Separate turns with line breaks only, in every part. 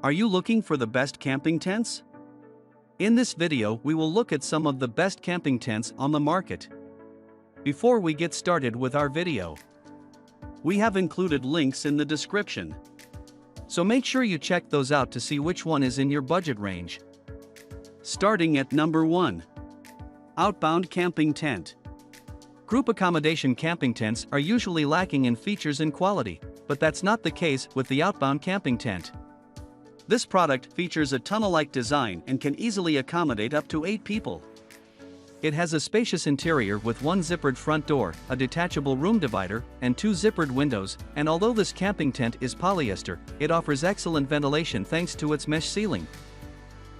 Are you looking for the best camping tents? In this video, we will look at some of the best camping tents on the market. Before we get started with our video, we have included links in the description. So make sure you check those out to see which one is in your budget range. Starting at number 1. Outbound Camping Tent. Group accommodation camping tents are usually lacking in features and quality, but that's not the case with the Outbound Camping Tent. This product features a tunnel-like design and can easily accommodate up to 8 people. It has a spacious interior with one zippered front door, a detachable room divider, and 2 zippered windows, and although this camping tent is polyester, it offers excellent ventilation thanks to its mesh ceiling.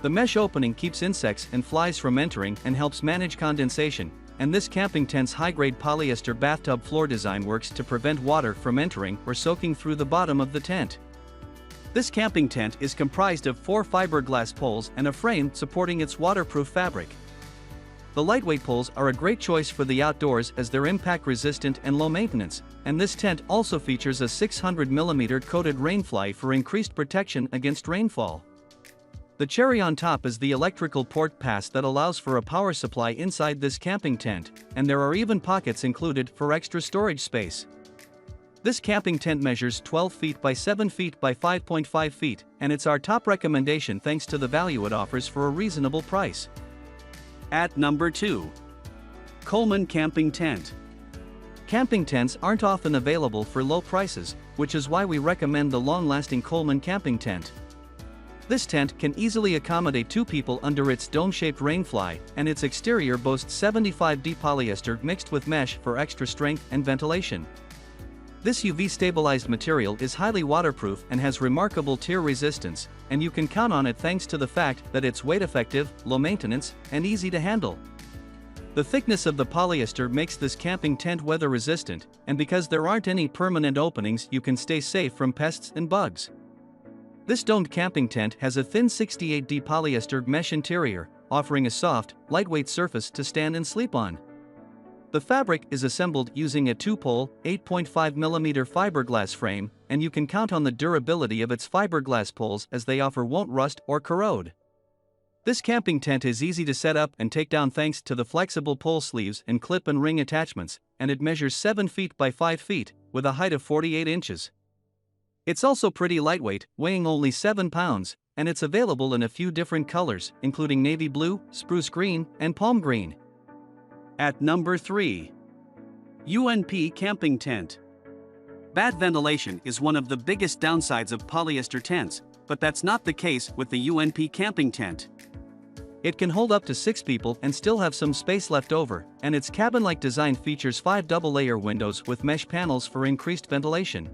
The mesh opening keeps insects and flies from entering and helps manage condensation, and this camping tent's high-grade polyester bathtub floor design works to prevent water from entering or soaking through the bottom of the tent. This camping tent is comprised of 4 fiberglass poles and a frame supporting its waterproof fabric. The lightweight poles are a great choice for the outdoors as they're impact-resistant and low maintenance, and this tent also features a 600mm coated rainfly for increased protection against rainfall. The cherry on top is the electrical port pass that allows for a power supply inside this camping tent, and there are even pockets included for extra storage space. This camping tent measures 12 feet by 7 feet by 5.5 feet, and it's our top recommendation thanks to the value it offers for a reasonable price. At number 2. Coleman Camping Tent. Camping tents aren't often available for low prices, which is why we recommend the long-lasting Coleman Camping Tent. This tent can easily accommodate 2 people under its dome-shaped rainfly, and its exterior boasts 75D polyester mixed with mesh for extra strength and ventilation. This UV-stabilized material is highly waterproof and has remarkable tear resistance, and you can count on it thanks to the fact that it's weight-effective, low-maintenance, and easy to handle. The thickness of the polyester makes this camping tent weather-resistant, and because there aren't any permanent openings, you can stay safe from pests and bugs. This domed camping tent has a thin 68D polyester mesh interior, offering a soft, lightweight surface to stand and sleep on. The fabric is assembled using a 2-pole, 8.5mm fiberglass frame, and you can count on the durability of its fiberglass poles as they won't rust or corrode. This camping tent is easy to set up and take down thanks to the flexible pole sleeves and clip and ring attachments, and it measures 7 feet by 5 feet, with a height of 48 inches. It's also pretty lightweight, weighing only 7 pounds, and it's available in a few different colors, including navy blue, spruce green, and palm green. At number 3. UNP Camping Tent. Bad ventilation is one of the biggest downsides of polyester tents, but that's not the case with the UNP Camping Tent. It can hold up to 6 people and still have some space left over, and its cabin-like design features 5 double-layer windows with mesh panels for increased ventilation.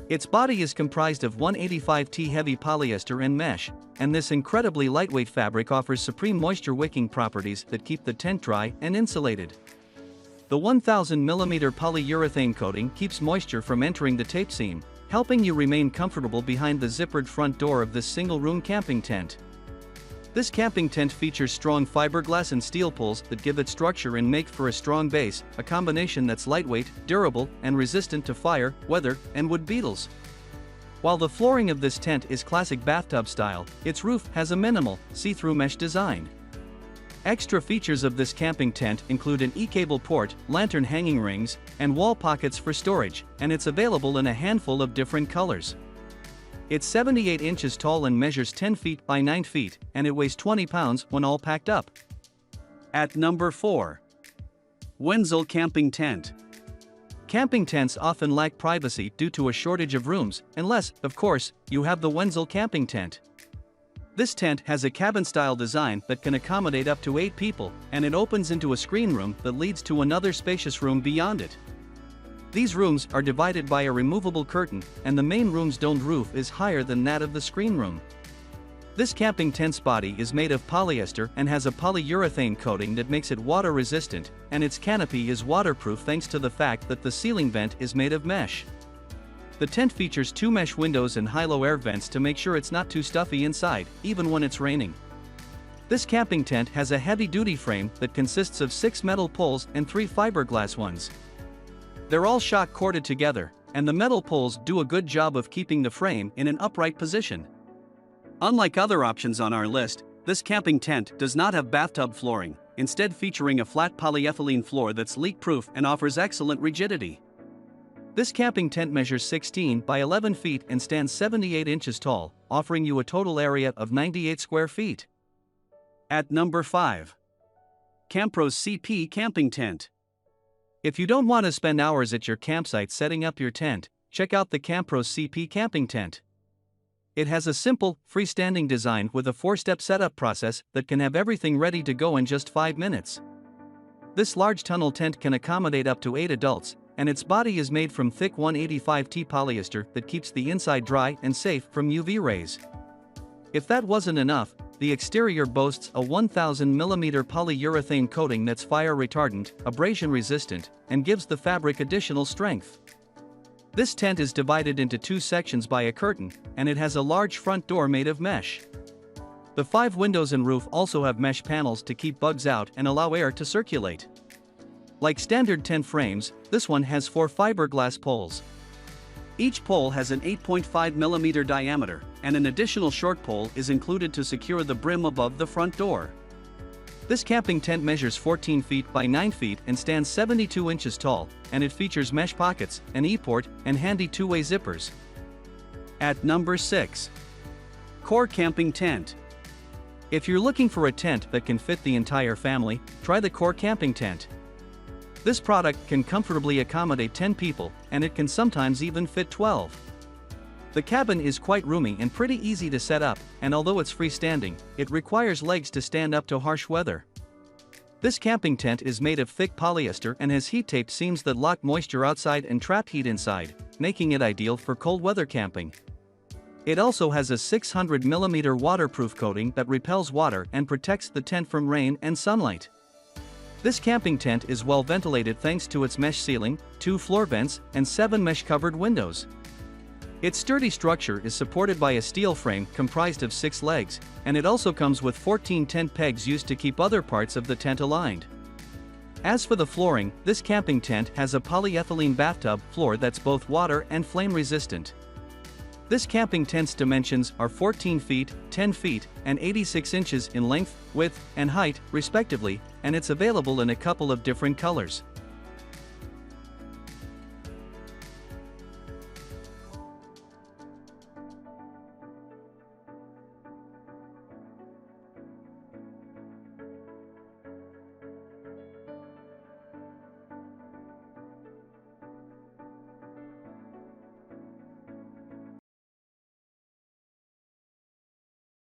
Its body is comprised of 185T heavy polyester and mesh, and this incredibly lightweight fabric offers supreme moisture-wicking properties that keep the tent dry and insulated. The 1000mm polyurethane coating keeps moisture from entering the tape seam, helping you remain comfortable behind the zippered front door of this single-room camping tent. This camping tent features strong fiberglass and steel poles that give it structure and make for a strong base, a combination that's lightweight, durable, and resistant to fire, weather, and wood beetles. While the flooring of this tent is classic bathtub style, its roof has a minimal, see-through mesh design. Extra features of this camping tent include an e-cable port, lantern hanging rings, and wall pockets for storage, and it's available in a handful of different colors. It's 78 inches tall and measures 10 feet by 9 feet, and it weighs 20 pounds when all packed up. At number 4. Wenzel Camping Tent. Camping tents often lack privacy due to a shortage of rooms, unless, of course, you have the Wenzel Camping Tent. This tent has a cabin-style design that can accommodate up to 8 people, and it opens into a screen room that leads to another spacious room beyond it. These rooms are divided by a removable curtain, and the main room's domed roof is higher than that of the screen room. This camping tent's body is made of polyester and has a polyurethane coating that makes it water-resistant, and its canopy is waterproof thanks to the fact that the ceiling vent is made of mesh. The tent features 2 mesh windows and high-low air vents to make sure it's not too stuffy inside, even when it's raining. This camping tent has a heavy-duty frame that consists of 6 metal poles and 3 fiberglass ones. They're all shock corded together, and the metal poles do a good job of keeping the frame in an upright position. Unlike other options on our list, this camping tent does not have bathtub flooring, instead featuring a flat polyethylene floor that's leak-proof and offers excellent rigidity. This camping tent measures 16 by 11 feet and stands 78 inches tall, offering you a total area of 98 square feet. At number 5. CAMPROS CP Camping Tent. If you don't want to spend hours at your campsite setting up your tent, check out the CAMPROS CP Camping Tent. It has a simple, freestanding design with a 4-step setup process that can have everything ready to go in just 5 minutes. This large tunnel tent can accommodate up to 8 adults, and its body is made from thick 185T polyester that keeps the inside dry and safe from UV rays. If that wasn't enough, the exterior boasts a 1000mm polyurethane coating that's fire retardant, abrasion resistant, and gives the fabric additional strength. This tent is divided into 2 sections by a curtain, and it has a large front door made of mesh. The 5 windows and roof also have mesh panels to keep bugs out and allow air to circulate. Like standard tent frames, this one has 4 fiberglass poles. Each pole has an 8.5mm diameter, and an additional short pole is included to secure the brim above the front door. This camping tent measures 14 feet by 9 feet and stands 72 inches tall, and it features mesh pockets, an e-port, and handy 2-way zippers. At number 6. Core Camping Tent. If you're looking for a tent that can fit the entire family, try the Core Camping Tent. This product can comfortably accommodate 10 people, and it can sometimes even fit 12. The cabin is quite roomy and pretty easy to set up, and although it's freestanding, it requires legs to stand up to harsh weather. This camping tent is made of thick polyester and has heat-taped seams that lock moisture outside and trap heat inside, making it ideal for cold weather camping. It also has a 600mm waterproof coating that repels water and protects the tent from rain and sunlight. This camping tent is well ventilated thanks to its mesh ceiling, 2 floor vents, and 7 mesh-covered windows. Its sturdy structure is supported by a steel frame comprised of 6 legs, and it also comes with 14 tent pegs used to keep other parts of the tent aligned. As for the flooring, this camping tent has a polyethylene bathtub floor that's both water and flame resistant. This camping tent's dimensions are 14 feet, 10 feet, and 86 inches in length, width, and height, respectively, and it's available in a couple of different colors.